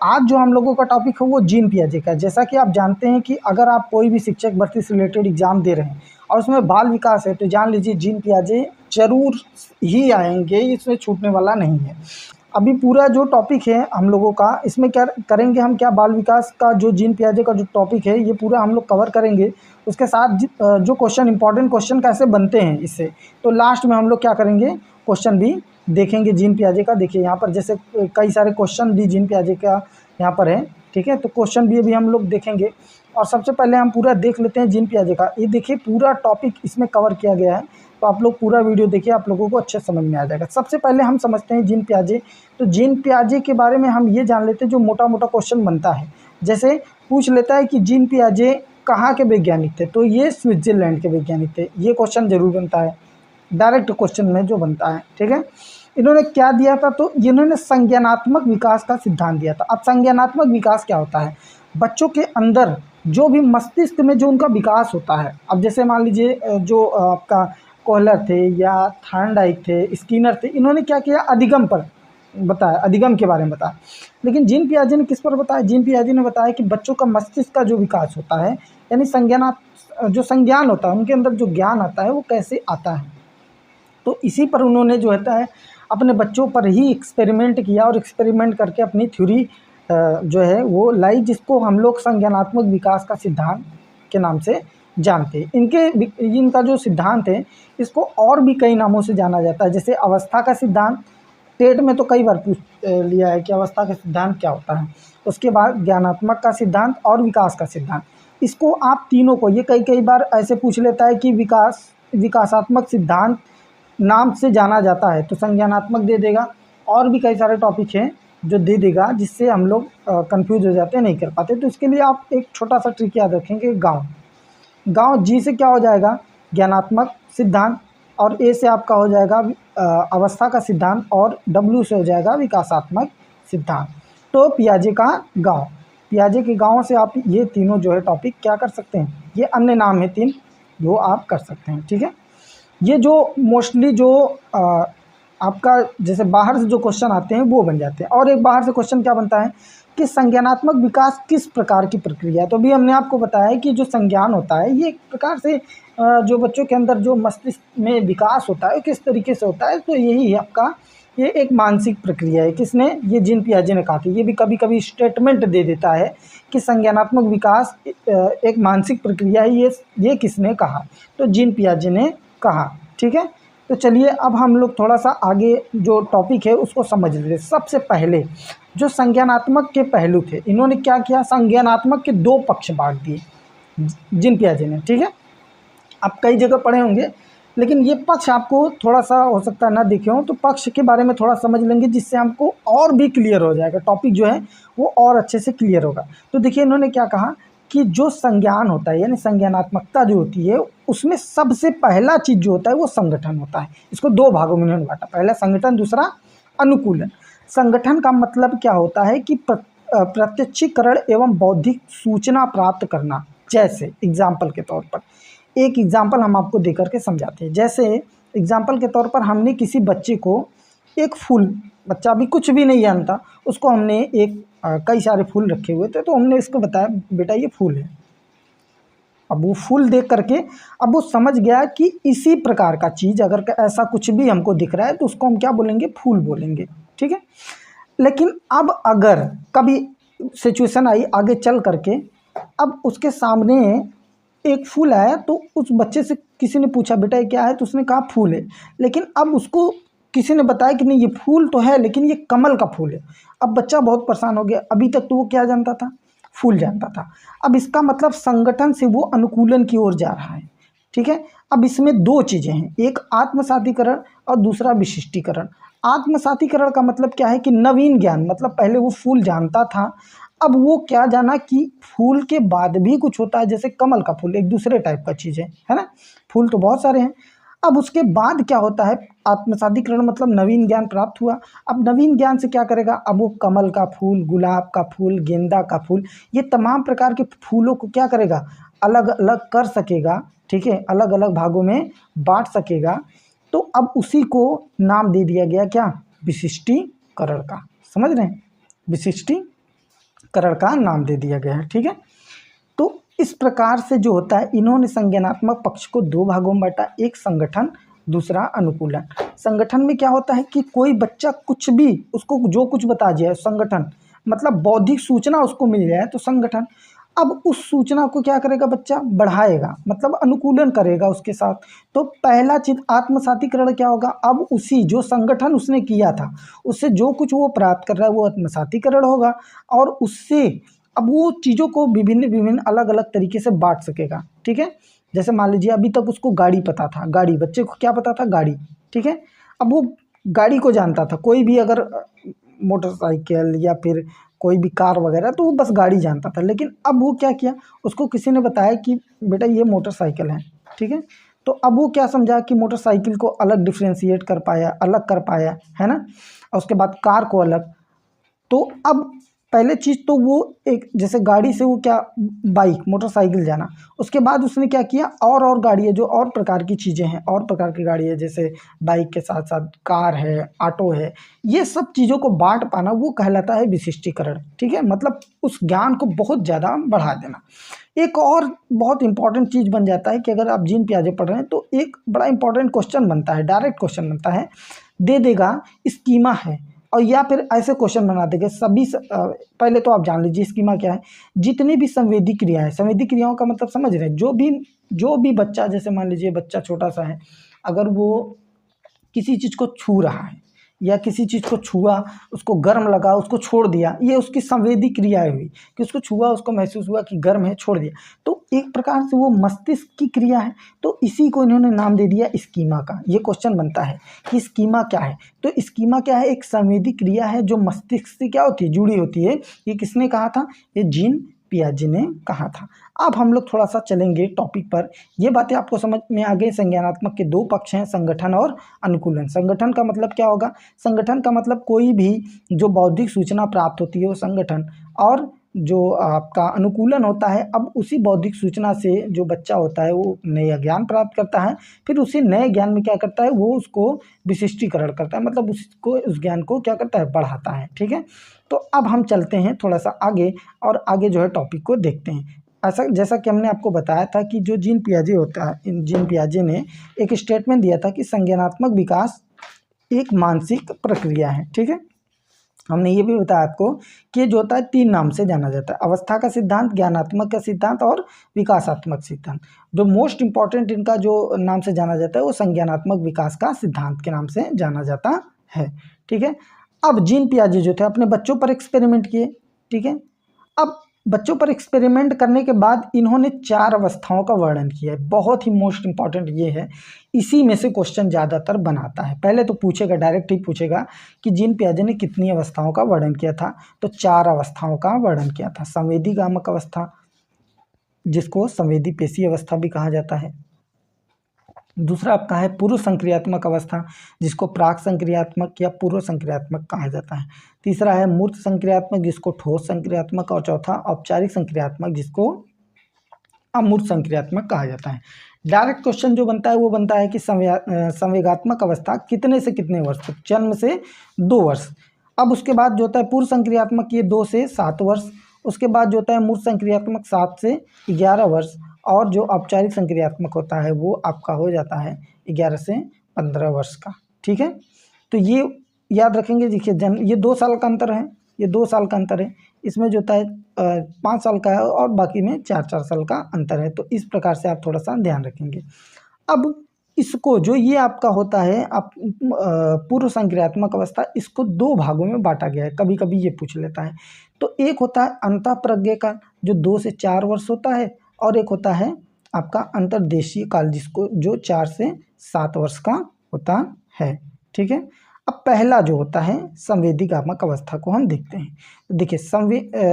आज जो हम लोगों का टॉपिक है वो जीन पियाजे का है। जैसा कि आप जानते हैं कि अगर आप कोई भी शिक्षक भर्ती से रिलेटेड एग्ज़ाम दे रहे हैं और उसमें बाल विकास है, तो जान लीजिए जीन पियाजे ज़रूर ही आएंगे, इसमें छूटने वाला नहीं है। अभी पूरा जो टॉपिक है हम लोगों का, इसमें क्या करेंगे हम, क्या बाल विकास का जो जीन पियाजे का जो टॉपिक है ये पूरा हम लोग कवर करेंगे। उसके साथ जो क्वेश्चन, इंपॉर्टेंट क्वेश्चन कैसे बनते हैं इससे, तो लास्ट में हम लोग क्या करेंगे, क्वेश्चन भी देखेंगे जीन पियाजे का। देखिए यहाँ पर जैसे कई सारे क्वेश्चन भी जीन पियाजे का यहाँ पर है, ठीक है। तो क्वेश्चन भी अभी हम लोग देखेंगे और सबसे पहले हम पूरा देख लेते हैं जीन पियाजे का। ये देखिए पूरा टॉपिक इसमें कवर किया गया है, तो आप लोग पूरा वीडियो देखिए, आप लोगों को अच्छे समझ में आ जाएगा। सबसे पहले हम समझते हैं जीन पियाजे। तो जीन पियाजे के बारे में हम ये जान लेते हैं, जो मोटा मोटा क्वेश्चन बनता है, जैसे पूछ लेता है कि जीन पियाजे कहाँ के वैज्ञानिक थे, तो ये स्विट्ज़रलैंड के वैज्ञानिक थे, ये क्वेश्चन जरूर बनता है डायरेक्ट क्वेश्चन में जो बनता है, ठीक है। इन्होंने क्या दिया था, तो इन्होंने संज्ञानात्मक विकास का सिद्धांत दिया था। अब संज्ञानात्मक विकास क्या होता है, बच्चों के अंदर जो भी मस्तिष्क में जो उनका विकास होता है। अब जैसे मान लीजिए जो आपका कोहलर थे या थॉर्नडाइक थे, स्किनर थे, इन्होंने क्या किया, अधिगम पर बताया, अधिगम के बारे में बताया। लेकिन जीन पियाजे ने किस पर बताया, जीन पियाजे ने बताया कि बच्चों का मस्तिष्क का जो विकास होता है, यानी जो संज्ञान होता है, उनके अंदर जो ज्ञान आता है वो कैसे आता है। तो इसी पर उन्होंने जो है अपने बच्चों पर ही एक्सपेरिमेंट किया और एक्सपेरिमेंट करके अपनी थ्योरी जो है वो लाई, जिसको हम लोग संज्ञानात्मक विकास का सिद्धांत के नाम से जानते हैं। इनका जो सिद्धांत है इसको और भी कई नामों से जाना जाता है, जैसे अवस्था का सिद्धांत। टेट में तो कई बार पूछ लिया है कि अवस्था का सिद्धांत क्या होता है। उसके बाद ज्ञानात्मक का सिद्धांत और विकास का सिद्धांत। इसको आप तीनों को, ये कई बार ऐसे पूछ लेता है कि विकासात्मक सिद्धांत नाम से जाना जाता है, तो संज्ञानात्मक दे देगा। और भी कई सारे टॉपिक हैं जो दे देगा, जिससे हम लोग कंफ्यूज हो जाते हैं, नहीं कर पाते। तो इसके लिए आप एक छोटा सा ट्रिक याद रखेंगे, गांव जी से क्या हो जाएगा, ज्ञानात्मक सिद्धांत, और ए से आपका हो जाएगा अवस्था का सिद्धांत, और डब्ल्यू से हो जाएगा विकासात्मक सिद्धांत। तो पियाजे का गांव, पियाजे के गांव से आप ये तीनों जो है टॉपिक क्या कर सकते हैं, ये अन्य नाम है तीन, वो आप कर सकते हैं, ठीक है। ये जो मोस्टली जो आपका जैसे बाहर से जो क्वेश्चन आते हैं वो बन जाते हैं। और एक बाहर से क्वेश्चन क्या बनता है कि संज्ञानात्मक विकास किस प्रकार की प्रक्रिया है। तो अभी हमने आपको बताया कि जो संज्ञान होता है ये एक प्रकार से जो बच्चों के अंदर जो मस्तिष्क में विकास होता है किस तरीके से होता है, तो यही है आपका, ये एक मानसिक प्रक्रिया है। किसने, ये जीन पियाजे ने कहा था। ये भी कभी कभी स्टेटमेंट दे देता है कि संज्ञानात्मक विकास एक मानसिक प्रक्रिया है, ये किसने कहा, तो जीन पियाजे ने कहा, ठीक है। तो चलिए अब हम लोग थोड़ा सा आगे जो टॉपिक है उसको समझ लेते हैं। सबसे पहले जो संज्ञानात्मक के पहलू थे, इन्होंने क्या किया, संज्ञानात्मक के दो पक्ष बांट दिए जीन पियाजे ने, ठीक है। आप कई जगह पढ़े होंगे, लेकिन ये पक्ष आपको थोड़ा सा हो सकता है ना दिखे हो, तो पक्ष के बारे में थोड़ा समझ लेंगे, जिससे हमको और भी क्लियर हो जाएगा, टॉपिक जो है वो और अच्छे से क्लियर होगा। तो देखिए इन्होंने क्या कहा कि जो संज्ञान होता है, यानी संज्ञानात्मकता जो होती है, उसमें सबसे पहला चीज़ जो होता है वो संगठन होता है। इसको दो भागों में इन्होंने बांटा, पहला संगठन, दूसरा अनुकूलन। संगठन का मतलब क्या होता है कि प्रत्यक्षीकरण एवं बौद्धिक सूचना प्राप्त करना। जैसे एग्जाम्पल के तौर पर, एक एग्जाम्पल हम आपको दे करके समझाते हैं। जैसे एग्जाम्पल के तौर पर हमने किसी बच्चे को एक फूल, बच्चा अभी कुछ भी नहीं जानता, उसको हमने एक कई सारे फूल रखे हुए थे, तो हमने इसको बताया बेटा ये फूल है। अब वो फूल देख करके अब वो समझ गया कि इसी प्रकार का चीज़ अगर ऐसा कुछ भी हमको दिख रहा है तो उसको हम क्या बोलेंगे, फूल बोलेंगे, ठीक है। लेकिन अब अगर कभी सिचुएशन आई आगे चल करके, अब उसके सामने एक फूल आया, तो उस बच्चे से किसी ने पूछा बेटा ये क्या है, तो उसने कहा फूल है। लेकिन अब उसको किसी ने बताया कि नहीं ये फूल तो है, लेकिन ये कमल का फूल है। अब बच्चा बहुत परेशान हो गया, अभी तक तो वो क्या जानता था, फूल जानता था। अब इसका मतलब संगठन से वो अनुकूलन की ओर जा रहा है, ठीक है। अब इसमें दो चीज़ें हैं, एक आत्मसातीकरण और दूसरा विशिष्टीकरण। आत्मसातीकरण का मतलब क्या है कि नवीन ज्ञान, मतलब पहले वो फूल जानता था, अब वो क्या जाना कि फूल के बाद भी कुछ होता है, जैसे कमल का फूल एक दूसरे टाइप का चीज़ है ना, फूल तो बहुत सारे हैं। अब उसके बाद क्या होता है, आत्मसातीकरण मतलब नवीन ज्ञान प्राप्त हुआ। अब नवीन ज्ञान से क्या करेगा, अब वो कमल का फूल, गुलाब का फूल, गेंदा का फूल, ये तमाम प्रकार के फूलों को क्या करेगा, अलग अलग कर सकेगा, ठीक है, अलग अलग भागों में बांट सकेगा। तो अब उसी को नाम दे दिया गया क्या, विशिष्टीकरण का। समझ रहे हैं, विशिष्टीकरण। करण का नाम दे दिया गया है। ठीक है, तो इस प्रकार से जो होता है, इन्होंने संज्ञानात्मक पक्ष को दो भागों में बांटा, एक संगठन, दूसरा अनुकूलन। संगठन में क्या होता है कि कोई बच्चा कुछ भी उसको जो कुछ बता दिया है, संगठन मतलब बौद्धिक सूचना उसको मिल जाए तो संगठन। अब उस सूचना को क्या करेगा बच्चा, बढ़ाएगा, मतलब अनुकूलन करेगा उसके साथ। तो पहला चीज आत्मसातीकरण क्या होगा, अब उसी जो संगठन उसने किया था उससे जो कुछ वो प्राप्त कर रहा है वो आत्मसातीकरण होगा, और उससे अब वो चीज़ों को विभिन्न विभिन्न अलग अलग तरीके से बांट सकेगा। ठीक है, जैसे मान लीजिए अभी तक उसको गाड़ी पता था, गाड़ी, बच्चे को क्या पता था, गाड़ी। ठीक है, अब वो गाड़ी को जानता था, कोई भी अगर मोटरसाइकिल या फिर कोई भी कार वगैरह, तो वो बस गाड़ी जानता था। लेकिन अब वो क्या किया, उसको किसी ने बताया कि बेटा ये मोटरसाइकिल है। ठीक है, तो अब वो क्या समझा कि मोटरसाइकिल को अलग डिफ्रेंशिएट कर पाया, अलग कर पाया, है ना, और उसके बाद कार को अलग। तो अब पहले चीज़ तो वो एक जैसे गाड़ी से वो क्या, बाइक, मोटरसाइकिल जाना, उसके बाद उसने क्या किया, और गाड़ी है, जो और प्रकार की चीज़ें हैं, और प्रकार की गाड़ी है, जैसे बाइक के साथ साथ कार है, ऑटो है, ये सब चीज़ों को बांट पाना वो कहलाता है विशिष्टीकरण। ठीक है, मतलब उस ज्ञान को बहुत ज़्यादा बढ़ा देना। एक और बहुत इंपॉर्टेंट चीज़ बन जाता है कि अगर आप जीन पियाजे पढ़ रहे हैं तो एक बड़ा इंपॉर्टेंट क्वेश्चन बनता है, डायरेक्ट क्वेश्चन बनता है, दे देगा स्कीमा है, और या फिर ऐसे क्वेश्चन बना देंगे सभी पहले तो आप जान लीजिए स्कीमा क्या है। जितनी भी संवेदी क्रियाएं, संवेदी क्रियाओं का मतलब समझ रहे हैं, जो भी बच्चा, जैसे मान लीजिए बच्चा छोटा सा है, अगर वो किसी चीज़ को छू रहा है या किसी चीज़ को छुआ, उसको गर्म लगा, उसको छोड़ दिया, ये उसकी संवेदी क्रियाएं हुई कि उसको छुआ, उसको महसूस हुआ कि गर्म है, छोड़ दिया, तो एक प्रकार से वो मस्तिष्क की क्रिया है। तो इसी को इन्होंने नाम दे दिया स्कीमा का। ये क्वेश्चन बनता है कि स्कीमा क्या है, तो स्कीमा क्या है, एक संवेदी क्रिया है जो मस्तिष्क से क्या होती है, जुड़ी होती है। ये किसने कहा था, ये जीन पियाजे ने कहा था। अब हम लोग थोड़ा सा चलेंगे टॉपिक पर, ये बातें आपको समझ में आ गई। संज्ञानात्मक के दो पक्ष हैं, संगठन और अनुकूलन। संगठन का मतलब क्या होगा, संगठन का मतलब कोई भी जो बौद्धिक सूचना प्राप्त होती है वो संगठन, और जो आपका अनुकूलन होता है, अब उसी बौद्धिक सूचना से जो बच्चा होता है वो नया ज्ञान प्राप्त करता है, फिर उसी नए ज्ञान में क्या करता है, वो उसको विशिष्टीकरण करता है, मतलब उसको, उस ज्ञान को क्या करता है, बढ़ाता है। ठीक है, तो अब हम चलते हैं थोड़ा सा आगे, और आगे जो है टॉपिक को देखते हैं। ऐसा जैसा कि हमने आपको बताया था कि जो जीन पियाजे होता है, इन जीन पियाजे ने एक स्टेटमेंट दिया था कि संज्ञानात्मक विकास एक मानसिक प्रक्रिया है। ठीक है, हमने ये भी बताया आपको कि जो होता है तीन नाम से जाना जाता है, अवस्था का सिद्धांत, ज्ञानात्मक का सिद्धांत और विकासात्मक सिद्धांत। जो मोस्ट इंपॉर्टेंट इनका जो नाम से जाना जाता है वो संज्ञानात्मक विकास का सिद्धांत के नाम से जाना जाता है। ठीक है, अब जीन पियाजे जो थे अपने बच्चों पर एक्सपेरिमेंट किए। ठीक है, अब बच्चों पर एक्सपेरिमेंट करने के बाद इन्होंने चार अवस्थाओं का वर्णन किया है। बहुत ही मोस्ट इंपॉर्टेंट ये है, इसी में से क्वेश्चन ज़्यादातर बनाता है। पहले तो पूछेगा, डायरेक्ट ही पूछेगा कि जीन पियाजे ने कितनी अवस्थाओं का वर्णन किया था, तो चार अवस्थाओं का वर्णन किया था। संवेदीगामक अवस्था, जिसको संवेदी पेशी अवस्था भी कहा जाता है। दूसरा आपका है पूर्व संक्रियात्मक अवस्था, जिसको प्राक संक्रियात्मक या पूर्व संक्रियात्मक कहा जाता है। तीसरा है मूर्त संक्रियात्मक, जिसको ठोस संक्रियात्मक, और चौथा औपचारिक संक्रियात्मक, जिसको अमूर्त संक्रियात्मक कहा जाता है। डायरेक्ट क्वेश्चन जो बनता है वो बनता है कि संवेगात्मक अवस्था कितने से कितने वर्ष तक, जन्म से 2 वर्ष। अब उसके बाद जो होता है पूर्व संक्रियात्मक, ये 2 से 7 वर्ष। उसके बाद जो होता है मूर्त संक्रियात्मक 7 से 11 वर्ष, और जो औपचारिक संक्रियात्मक होता है वो आपका हो जाता है 11 से 15 वर्ष का। ठीक है, तो ये याद रखेंगे। देखिए ये 2 साल का अंतर है, ये 2 साल का अंतर है, इसमें जो होता है 5 साल का है, और बाकी में 4-4 साल का अंतर है। तो इस प्रकार से आप थोड़ा सा ध्यान रखेंगे। अब इसको जो ये आपका होता है आप पूर्व संक्रियात्मक अवस्था, इसको 2 भागों में बांटा गया है, कभी कभी ये पूछ लेता है। तो एक होता है अंतःप्रज्ञ काल, जो 2 से 4 वर्ष होता है, और एक होता है आपका अंतर्देशीय काल, जिसको जो 4 से 7 वर्ष का होता है। ठीक है, अब पहला जो होता है संवेदीगामक अवस्था को हम देखते हैं। तो देखिए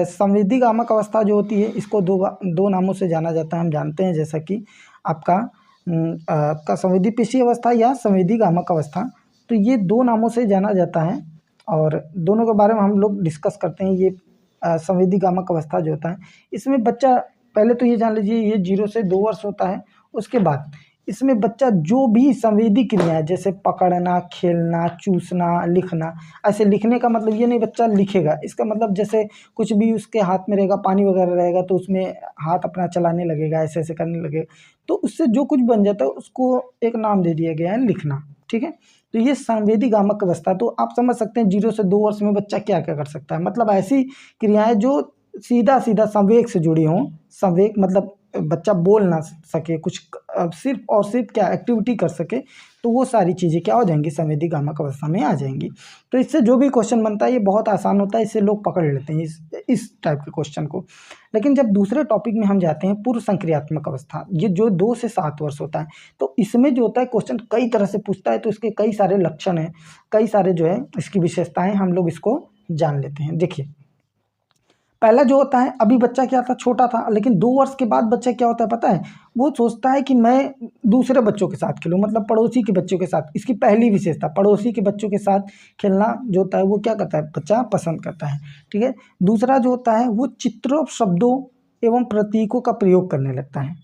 संवेदीगामक अवस्था जो होती है, इसको दो नामों से जाना जाता है, हम जानते हैं, जैसा कि आपका संवेदी पेशी अवस्था या संवेदीगामक अवस्था। तो ये 2 नामों से जाना जाता है, और दोनों के बारे में हम लोग डिस्कस करते हैं। ये संवेदीगामक अवस्था जो होता है, इसमें बच्चा, पहले तो ये जान लीजिए, ये 0 से 2 वर्ष होता है। उसके बाद इसमें बच्चा जो भी संवेदी क्रियाएं जैसे पकड़ना, खेलना, चूसना, लिखना, ऐसे लिखने का मतलब ये नहीं बच्चा लिखेगा, इसका मतलब जैसे कुछ भी उसके हाथ में रहेगा, पानी वगैरह रहेगा तो उसमें हाथ अपना चलाने लगेगा, ऐसे ऐसे करने लगेगा, तो उससे जो कुछ बन जाता है उसको एक नाम दे दिया गया है लिखना। ठीक है, तो ये संवेदी गामक अवस्था, तो आप समझ सकते हैं 0 से 2 वर्ष में बच्चा क्या क्या कर सकता है। मतलब ऐसी क्रियाएं जो सीधा सीधा संवेग से जुड़ी हों। संवेग मतलब बच्चा बोल ना सके कुछ, सिर्फ और सिर्फ क्या एक्टिविटी कर सके, तो वो सारी चीज़ें क्या हो जाएंगी, संवेदी गामक अवस्था में आ जाएंगी। तो इससे जो भी क्वेश्चन बनता है ये बहुत आसान होता है, इससे लोग पकड़ लेते हैं इस टाइप के क्वेश्चन को। लेकिन जब दूसरे टॉपिक में हम जाते हैं पूर्व संक्रियात्मक अवस्था, ये जो 2 से 7 वर्ष होता है, तो इसमें जो होता है क्वेश्चन कई तरह से पूछता है, तो इसके कई सारे लक्षण हैं, कई सारे जो है इसकी विशेषताएं, हम लोग इसको जान लेते हैं। देखिए पहला जो होता है, अभी बच्चा क्या था, छोटा था, लेकिन 2 वर्ष के बाद बच्चा क्या होता है पता है, वो सोचता है कि मैं दूसरे बच्चों के साथ खेलूं, मतलब पड़ोसी के बच्चों के साथ। इसकी पहली विशेषता, पड़ोसी के बच्चों के साथ खेलना जो होता है वो क्या करता है, बच्चा पसंद करता है। ठीक है, दूसरा जो होता है वो चित्रों, शब्दों एवं प्रतीकों का प्रयोग करने लगता है।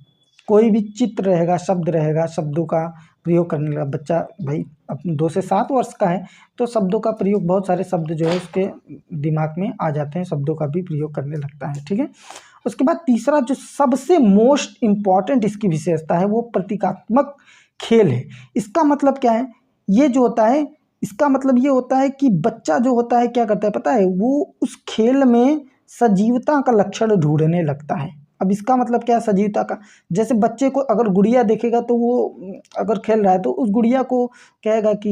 कोई भी चित्र रहेगा, शब्द रहेगा, शब्दों का प्रयोग करने लगा बच्चा। भाई अब 2 से 7 वर्ष का है तो शब्दों का प्रयोग, बहुत सारे शब्द जो है उसके दिमाग में आ जाते हैं, शब्दों का भी प्रयोग करने लगता है। ठीक है, उसके बाद तीसरा जो सबसे मोस्ट इम्पॉर्टेंट इसकी विशेषता है वो प्रतीकात्मक खेल है। इसका मतलब क्या है, ये जो होता है इसका मतलब ये होता है कि बच्चा जो होता है क्या करता है पता है, वो उस खेल में सजीवता का लक्षण ढूंढने लगता है। अब इसका मतलब क्या है सजीवता का, जैसे बच्चे को अगर गुड़िया देखेगा तो वो अगर खेल रहा है तो उस गुड़िया को कहेगा कि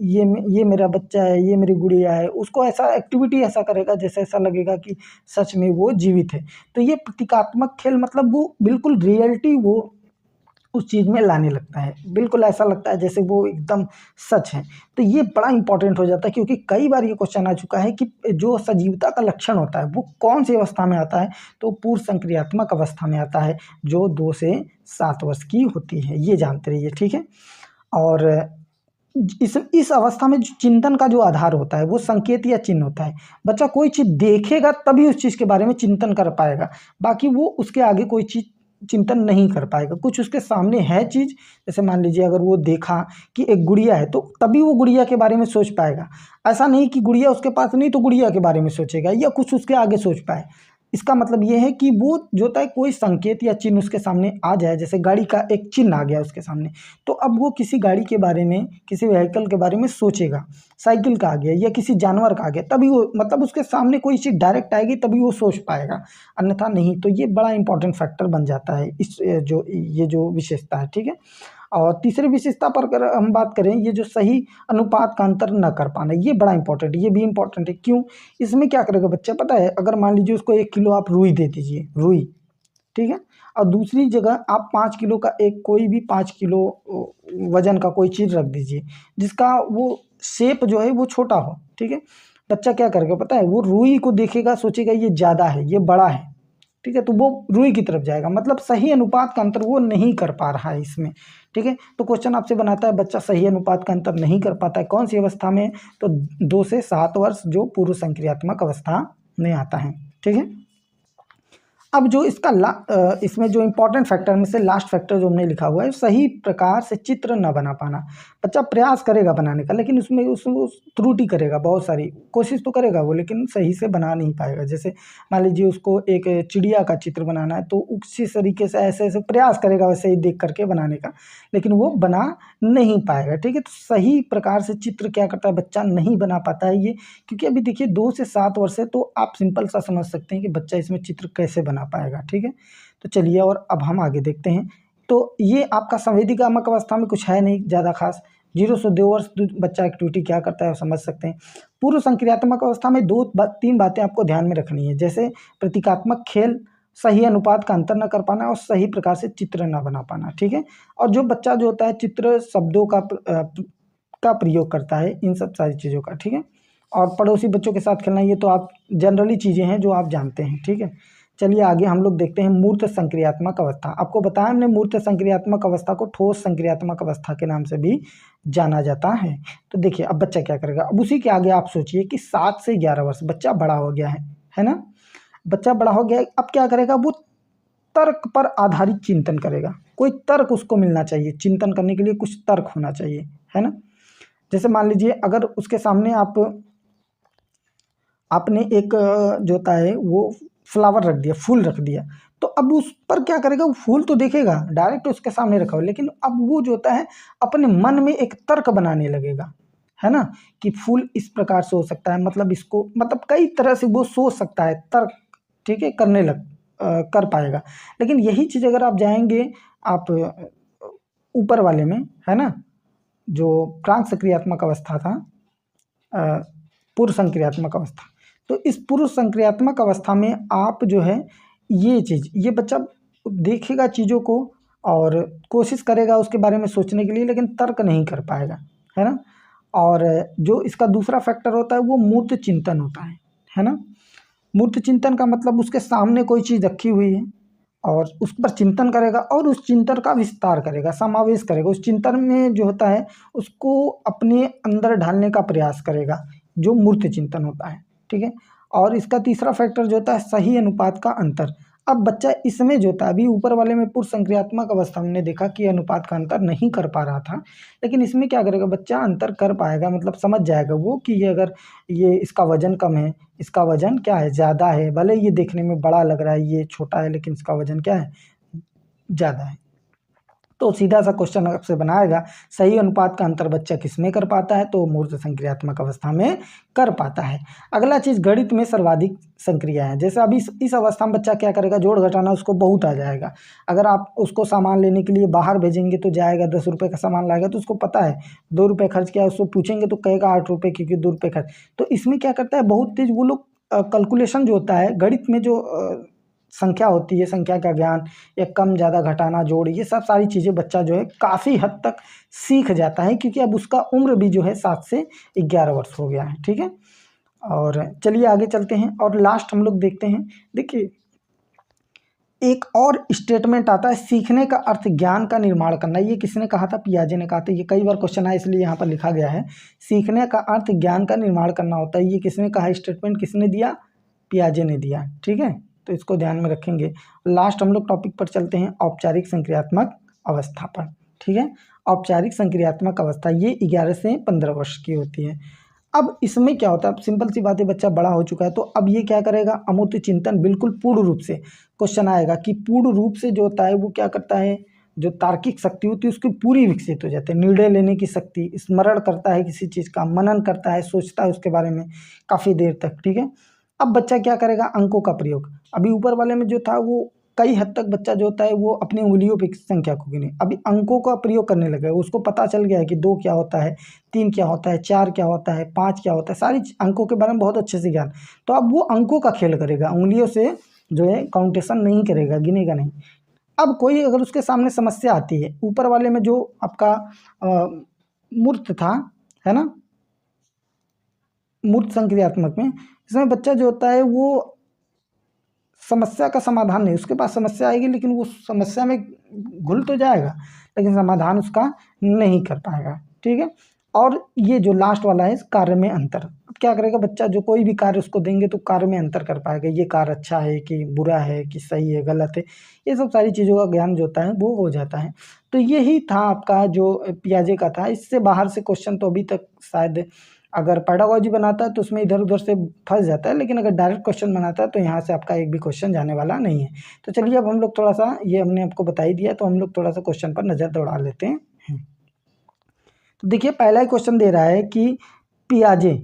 ये मेरा बच्चा है, ये मेरी गुड़िया है, उसको ऐसा एक्टिविटी ऐसा करेगा जैसे ऐसा लगेगा कि सच में वो जीवित है। तो ये प्रतीकात्मक खेल मतलब वो बिल्कुल रियलिटी वो उस चीज़ में लाने लगता है, बिल्कुल ऐसा लगता है जैसे वो एकदम सच है। तो ये बड़ा इंपॉर्टेंट हो जाता है, क्योंकि कई बार ये क्वेश्चन आ चुका है कि जो सजीवता का लक्षण होता है वो कौन सी अवस्था में आता है, तो पूर्व संक्रियात्मक अवस्था में आता है, जो 2 से 7 वर्ष की होती है, ये जानते रहिए। ठीक है, और इस अवस्था में जो चिंतन का जो आधार होता है वो संकेत या चिन्ह होता है। बच्चा कोई चीज़ देखेगा तभी उस चीज़ के बारे में चिंतन कर पाएगा, बाकी वो उसके आगे कोई चीज़ चिंतन नहीं कर पाएगा। कुछ उसके सामने है चीज़, जैसे मान लीजिए अगर वो देखा कि एक गुड़िया है तो तभी वो गुड़िया के बारे में सोच पाएगा। ऐसा नहीं कि गुड़िया उसके पास नहीं तो गुड़िया के बारे में सोचेगा या कुछ उसके आगे सोच पाए। इसका मतलब ये है कि वो जो होता है कोई संकेत या चिन्ह उसके सामने आ जाए, जैसे गाड़ी का एक चिन्ह आ गया उसके सामने, तो अब वो किसी गाड़ी के बारे में, किसी व्हीकल के बारे में सोचेगा। साइकिल का आ गया या किसी जानवर का आ गया, तभी वो मतलब उसके सामने कोई चीज़ डायरेक्ट आएगी तभी वो सोच पाएगा, अन्यथा नहीं। तो ये बड़ा इंपॉर्टेंट फैक्टर बन जाता है इस ये जो विशेषता है। ठीक है, और तीसरी विशेषता पर अगर हम बात करें, ये जो सही अनुपात का अंतर न कर पाना, ये बड़ा इंपॉर्टेंट है, ये भी इंपॉर्टेंट है। क्यों, इसमें क्या करेगा बच्चा पता है, अगर मान लीजिए उसको 1 किलो आप रुई दे दीजिए, रुई, ठीक है, और दूसरी जगह आप 5 किलो का एक कोई भी 5 किलो वजन का कोई चीज़ रख दीजिए जिसका वो शेप जो है वो छोटा हो। ठीक है, बच्चा क्या करेगा पता है, वो रुई को देखेगा, सोचेगा ये ज़्यादा है, ये बड़ा है। ठीक है, तो वो रुई की तरफ जाएगा, मतलब सही अनुपात का अंतर वो नहीं कर पा रहा है इसमें। ठीक है, तो क्वेश्चन आपसे बनाता है बच्चा सही अनुपात का अंतर नहीं कर पाता है, कौन सी अवस्था में, तो 2 से 7 वर्ष जो पूर्व संक्रियात्मक अवस्था में आता है। ठीक है, अब जो इसका इसमें जो इंपॉर्टेंट फैक्टर में से लास्ट फैक्टर जो हमने लिखा हुआ है, सही प्रकार से चित्र न बना पाना। बच्चा प्रयास करेगा बनाने का, लेकिन उसमें त्रुटि करेगा, बहुत सारी कोशिश तो करेगा वो, लेकिन सही से बना नहीं पाएगा। जैसे मान लीजिए उसको एक चिड़िया का चित्र बनाना है तो उसी तरीके से ऐसे ऐसे प्रयास करेगा वैसे ही देख करके बनाने का, लेकिन वो बना नहीं पाएगा। ठीक है, तो सही प्रकार से चित्र क्या करता है, बच्चा नहीं बना पाता है ये, क्योंकि अभी देखिए 2 से 7 वर्ष है, तो आप सिंपल सा समझ सकते हैं कि बच्चा इसमें चित्र कैसे बना पाएगा। ठीक है, तो चलिए और अब हम आगे देखते हैं। तो ये आपका संवेदीगामक अवस्था में कुछ है नहीं ज़्यादा खास, 0 से 2 वर्ष बच्चा एक्टिविटी क्या करता है समझ सकते हैं। पूर्व संक्रियात्मक अवस्था में 3 बातें आपको ध्यान में रखनी है, जैसे प्रतीकात्मक खेल, सही अनुपात का अंतर न कर पाना और सही प्रकार से चित्र न बना पाना। ठीक है, और जो बच्चा जो होता है चित्र शब्दों का प्रयोग करता है, इन सब सारी चीज़ों का। ठीक है, और पड़ोसी बच्चों के साथ खेलना, ये तो आप जनरली चीज़ें हैं जो आप जानते हैं। ठीक है, चलिए आगे हम लोग देखते हैं मूर्त संक्रियात्मक अवस्था। आपको बताया हमने मूर्त संक्रियात्मक अवस्था को ठोस संक्रियात्मक अवस्था के नाम से भी जाना जाता है। तो देखिए अब बच्चा क्या करेगा, अब उसी के आगे आप सोचिए कि 7 से 11 वर्ष बच्चा बड़ा हो गया है ना, बच्चा बड़ा हो गया, अब क्या करेगा, वो तर्क पर आधारित चिंतन करेगा। कोई तर्क उसको मिलना चाहिए, चिंतन करने के लिए कुछ तर्क होना चाहिए, है ना। जैसे मान लीजिए अगर उसके सामने आपने एक जो होता है वो फ्लावर रख दिया, फूल रख दिया, तो अब उस पर क्या करेगा, वो फूल तो देखेगा, डायरेक्ट उसके सामने रखा हो, लेकिन अब वो जो होता है अपने मन में एक तर्क बनाने लगेगा, है ना, कि फूल इस प्रकार से हो सकता है, मतलब इसको, मतलब कई तरह से वो सोच सकता है, तर्क, ठीक है, कर पाएगा। लेकिन यही चीज़ अगर आप जाएंगे आप ऊपर वाले में, है ना, जो प्राक सक्रियात्मक अवस्था था, पूर्व संक्रियात्मक अवस्था, तो इस पूर्व संक्रियात्मक अवस्था में आप जो है ये बच्चा देखेगा चीज़ों को और कोशिश करेगा उसके बारे में सोचने के लिए, लेकिन तर्क नहीं कर पाएगा, है ना। और जो इसका दूसरा फैक्टर होता है वो मूर्त चिंतन होता है ना। मूर्त चिंतन का मतलब उसके सामने कोई चीज़ रखी हुई है और उस पर चिंतन करेगा और उस चिंतन का विस्तार करेगा, समावेश करेगा, उस चिंतन में जो होता है उसको अपने अंदर ढालने का प्रयास करेगा, जो मूर्त चिंतन होता है, ठीक है। और इसका तीसरा फैक्टर जो होता है सही अनुपात का अंतर। अब बच्चा इसमें जो था, अभी ऊपर वाले में पूर्व संक्रियात्मक अवस्था में हमने देखा कि अनुपात का अंतर नहीं कर पा रहा था, लेकिन इसमें क्या करेगा बच्चा, अंतर कर पाएगा, मतलब समझ जाएगा वो कि ये अगर ये इसका वजन कम है, इसका वजन क्या है, ज़्यादा है, भले ये देखने में बड़ा लग रहा है, ये छोटा है, लेकिन इसका वजन क्या है, ज़्यादा है। तो सीधा सा क्वेश्चन आपसे बनाएगा, सही अनुपात का अंतर बच्चा किस में कर पाता है, तो मूर्त संक्रियात्मक अवस्था में कर पाता है। अगला चीज़, गणित में सर्वाधिक संक्रिया है। जैसे अभी इस अवस्था में बच्चा क्या करेगा, जोड़ घटाना उसको बहुत आ जाएगा। अगर आप उसको सामान लेने के लिए बाहर भेजेंगे तो जाएगा, 10 रुपये का सामान लाएगा तो उसको पता है 2 रुपये खर्च किया, उसको पूछेंगे तो कहेगा 8 रुपये, क्योंकि 2 रुपये खर्च। तो इसमें क्या करता है, बहुत तेज वो लोग कैलकुलेशन जो होता है गणित में, जो संख्या होती है, संख्या का ज्ञान, या कम ज़्यादा घटाना जोड़, ये सब सारी चीज़ें बच्चा जो है काफ़ी हद तक सीख जाता है, क्योंकि अब उसका उम्र भी जो है 7 से 11 वर्ष हो गया है, ठीक है। और चलिए आगे चलते हैं और लास्ट हम लोग देखते हैं। देखिए एक और स्टेटमेंट आता है, सीखने का अर्थ ज्ञान का निर्माण करना। ये किसने कहा था, पियाजे ने कहा था। ये कई बार क्वेश्चन आया इसलिए यहाँ पर लिखा गया है, सीखने का अर्थ ज्ञान का निर्माण करना होता है। ये किसने कहा, स्टेटमेंट किसने दिया, पियाजे ने दिया, ठीक है। तो इसको ध्यान में रखेंगे। लास्ट हम लोग टॉपिक पर चलते हैं, औपचारिक संक्रियात्मक अवस्था पर, ठीक है। औपचारिक संक्रियात्मक अवस्था ये 11 से 15 वर्ष की होती है। अब इसमें क्या होता है, अब सिंपल सी बात है, बच्चा बड़ा हो चुका है, तो अब ये क्या करेगा, अमूर्त चिंतन बिल्कुल पूर्ण रूप से, क्वेश्चन आएगा कि पूर्ण रूप से जो होता है वो क्या करता है, जो तार्किक शक्ति होती है उसकी पूरी विकसित हो जाती है, निर्णय लेने की शक्ति, स्मरण करता है किसी चीज़ का, मनन करता है, सोचता है उसके बारे में काफ़ी देर तक, ठीक है। अब बच्चा क्या करेगा, अंकों का प्रयोग। अभी ऊपर वाले में जो था वो कई हद तक बच्चा जो होता है वो अपनी उंगलियों पे संख्या को गिने, अभी अंकों का प्रयोग करने लगा, उसको पता चल गया है कि 2 क्या होता है, 3 क्या होता है, 4 क्या होता है, 5 क्या होता है, सारी अंकों के बारे में बहुत अच्छे से ज्ञान। तो अब वो अंकों का खेल करेगा, उंगलियों से जो है काउंटेशन नहीं करेगा, गिनेगा नहीं। अब कोई अगर उसके सामने समस्या आती है, ऊपर वाले में जो आपका मूर्त था, है ना, मूर्त संक्रियात्मक में, इसमें बच्चा जो होता है वो समस्या का समाधान नहीं, उसके पास समस्या आएगी लेकिन वो समस्या में घुल तो जाएगा, लेकिन समाधान उसका नहीं कर पाएगा, ठीक है। और ये जो लास्ट वाला है, कार्य में अंतर। अब क्या करेगा बच्चा, जो कोई भी कार्य उसको देंगे तो कार्य में अंतर कर पाएगा, ये कार्य अच्छा है कि बुरा है, कि सही है गलत है, ये सब सारी चीज़ों का ज्ञान जो होता है वो हो जाता है। तो यही था आपका जो पियाजे का था। इससे बाहर से क्वेश्चन तो अभी तक शायद, अगर पेडागोजी बनाता है तो उसमें इधर उधर से फंस जाता है, लेकिन अगर डायरेक्ट क्वेश्चन बनाता है तो यहाँ से आपका एक भी क्वेश्चन जाने वाला नहीं है। तो चलिए अब हम लोग थोड़ा सा, ये हमने आपको बता ही दिया, तो हम लोग थोड़ा सा क्वेश्चन पर नज़र दौड़ा लेते हैं। तो देखिए पहला ही क्वेश्चन दे रहा है कि पियाजे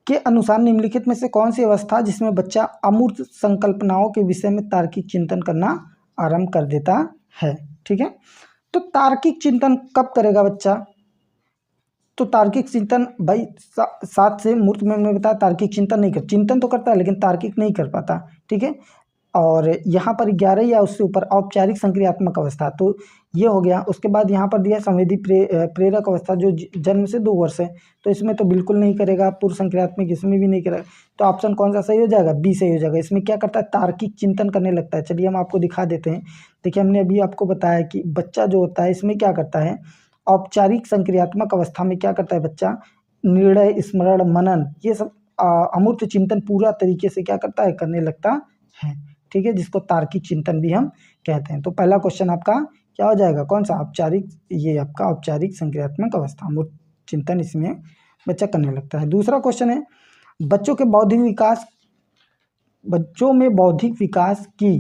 के अनुसार निम्नलिखित में से कौन सी अवस्था जिसमें बच्चा अमूर्त संकल्पनाओं के विषय में तार्किक चिंतन करना आरंभ कर देता है, ठीक है। तो तार्किक चिंतन कब करेगा बच्चा, तो तार्किक चिंतन भाई 7 से मूर्त में मैंने बताया तार्किक चिंतन नहीं कर, चिंतन तो करता है लेकिन तार्किक नहीं कर पाता, ठीक है। और यहाँ पर 11 या उससे ऊपर औपचारिक संक्रियात्मक अवस्था, तो ये हो गया। उसके बाद यहाँ पर दिया संवेदी प्रेरक अवस्था, जो जन्म से 2 वर्ष है, तो इसमें तो बिल्कुल नहीं करेगा, पूर्व संक्रियात्मक इसमें भी नहीं करेगा। तो ऑप्शन कौन सा सही हो जाएगा, बी सही हो जाएगा। इसमें क्या करता है, तार्किक चिंतन करने लगता है। चलिए हम आपको दिखा देते हैं। देखिए हमने अभी आपको बताया कि बच्चा जो होता है इसमें क्या करता है, औपचारिक संक्रियात्मक अवस्था में क्या करता है बच्चा, निर्णय, स्मरण, मनन, ये सब अमूर्त चिंतन पूरा तरीके से क्या करता है, करने लगता है, ठीक है, जिसको तार्किक चिंतन भी हम कहते हैं। तो पहला क्वेश्चन आपका क्या हो जाएगा, कौन सा, औपचारिक, ये आपका औपचारिक संक्रियात्मक अवस्था, मूर्त चिंतन इसमें बच्चा करने लगता है। दूसरा क्वेश्चन है, बच्चों में बौद्धिक विकास की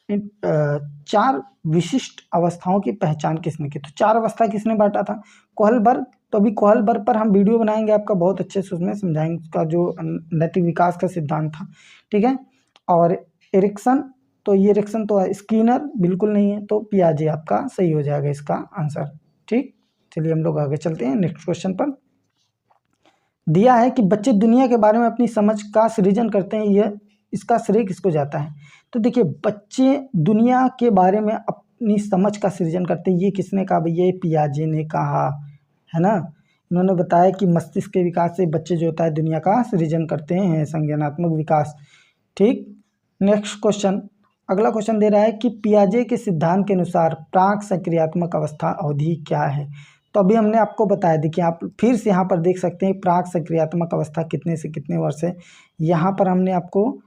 4 विशिष्ट अवस्थाओं की पहचान किसने की? तो 4 अवस्था किसने बांटा था? कोहलबर्ग। तो अभी कोहलबर्ग पर हम वीडियो बनाएंगे आपका, बहुत अच्छे से उसमें समझाएंगे उसका जो नैतिक विकास का सिद्धांत था, ठीक है। और एरिक्सन, तो ये एरिक्सन तो है, स्किनर बिल्कुल नहीं है, तो पियाजे आपका सही हो जाएगा इसका आंसर, ठीक। चलिए हम लोग आगे चलते हैं नेक्स्ट क्वेश्चन पर। दिया है कि बच्चे दुनिया के बारे में अपनी समझ का सृजन करते हैं, यह इसका श्रेय किसको जाता है? तो देखिए, बच्चे दुनिया के बारे में अपनी समझ का सृजन करते हैं, ये किसने कहा भैया? ये पियाजे ने कहा है ना। इन्होंने बताया कि मस्तिष्क के विकास से बच्चे जो होता है दुनिया का सृजन करते हैं, संज्ञानात्मक विकास, ठीक। नेक्स्ट क्वेश्चन, अगला क्वेश्चन दे रहा है कि पियाजे के सिद्धांत के अनुसार प्राक सक्रियात्मक अवस्था अवधि क्या है? तो अभी हमने आपको बताया, देखिए आप फिर से यहाँ पर देख सकते हैं प्राक सक्रियात्मक अवस्था कितने से कितने वर्ष है। यहाँ पर हमने आपको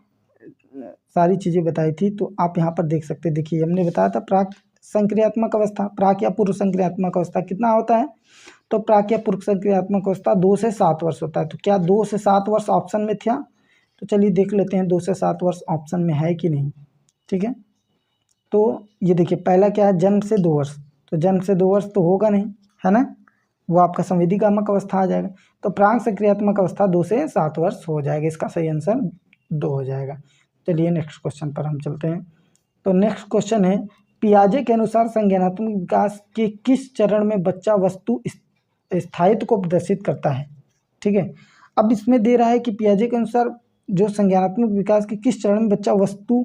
सारी चीज़ें बताई थी, तो आप यहाँ पर देख सकते हैं। देखिए हमने बताया था प्राक संक्रियात्मक अवस्था, प्राक या पूर्व संक्रियात्मक अवस्था कितना होता है? तो प्राक या पूर्व संक्रियात्मक अवस्था 2 से 7 वर्ष होता है। तो क्या 2 से 7 वर्ष ऑप्शन में था? तो चलिए देख लेते हैं 2 से 7 वर्ष ऑप्शन में है कि नहीं, ठीक है। तो ये देखिए पहला क्या है, जन्म से 2 वर्ष, तो जन्म से 2 वर्ष तो होगा नहीं, है ना, वो आपका संवेदीगामक अवस्था आ जाएगा। तो प्राक सक्रियात्मक अवस्था 2 से 7 वर्ष हो जाएगा, इसका सही आंसर 2 हो जाएगा। चलिए नेक्स्ट क्वेश्चन पर हम चलते हैं। तो नेक्स्ट क्वेश्चन है, पियाजे के अनुसार संज्ञानात्मक विकास के किस चरण में बच्चा वस्तु स्थायित्व को प्रदर्शित करता है? ठीक है, अब इसमें दे रहा है कि पियाजे के अनुसार जो संज्ञानात्मक विकास के किस चरण में बच्चा वस्तु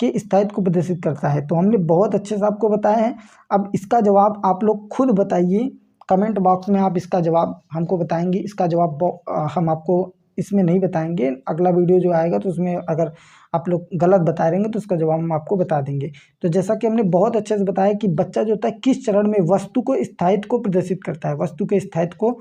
के स्थायित्व को प्रदर्शित करता है। तो हमने बहुत अच्छे से आपको बताया है। अब इसका जवाब आप लोग खुद बताइए, कमेंट बॉक्स में आप इसका जवाब हमको बताएंगे। इसका जवाब हम आपको इसमें नहीं बताएंगे, अगला वीडियो जो आएगा तो उसमें अगर आप लोग गलत बता रहेंगे तो उसका जवाब हम आपको बता देंगे। तो जैसा कि हमने बहुत अच्छे से बताया कि बच्चा जो होता है किस चरण में वस्तु को स्थायित्व को प्रदर्शित करता है, वस्तु के स्थायित्व को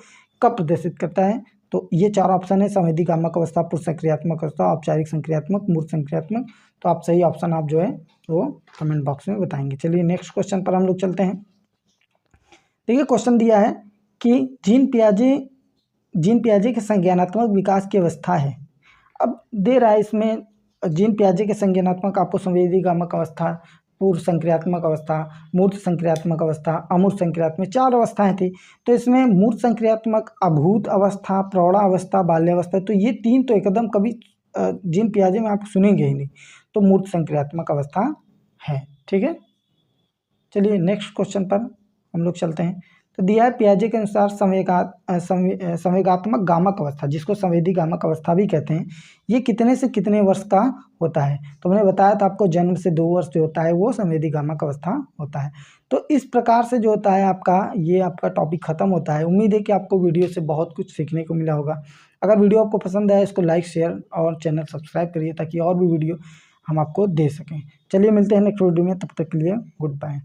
कब प्रदर्शित करता है। तो ये 4 ऑप्शन है, संवेदीगामक अवस्था, पूर्व संक्रियात्मक अवस्था, औपचारिक संक्रियात्मक, मूर्त संक्रियात्मक। तो आप सही ऑप्शन आप जो है वो कमेंट बॉक्स में बताएंगे। चलिए नेक्स्ट क्वेश्चन पर हम लोग चलते हैं। देखिए क्वेश्चन दिया है कि जीन पियाजे के संज्ञानात्मक विकास की अवस्था है। अब दे रहा है इसमें जीन पियाजे के संज्ञानात्मक आपको संवेदीगामक अवस्था, पूर्व संक्रियात्मक अवस्था, मूर्त संक्रियात्मक अवस्था, अमूर्त संक्रियात्मक, 4 अवस्थाएं थी। तो इसमें मूर्त संक्रियात्मक, अभूत अवस्था, प्रौढ़ावस्था, बाल्यावस्था, तो ये 3 तो एकदम कभी जीन पियाजे में आप सुनेंगे ही नहीं। तो मूर्त संक्रियात्मक अवस्था है, ठीक है। चलिए नेक्स्ट क्वेश्चन पर हम लोग चलते हैं। तो दिया है पियाजे के अनुसार संवेगात्मक गामक अवस्था, जिसको संवेदीगामक अवस्था भी कहते हैं, ये कितने से कितने वर्ष का होता है। तो मैंने बताया था आपको जन्म से 2 वर्ष जो होता है वो संवेदीगामक अवस्था होता है। तो इस प्रकार से जो होता है आपका ये आपका टॉपिक खत्म होता है। उम्मीद है कि आपको वीडियो से बहुत कुछ सीखने को मिला होगा। अगर वीडियो आपको पसंद आया इसको लाइक, शेयर और चैनल सब्सक्राइब करिए ताकि और भी वीडियो हम आपको दे सकें। चलिए मिलते हैं नेक्स्ट वीडियो में, तब तक के लिए गुड बाय।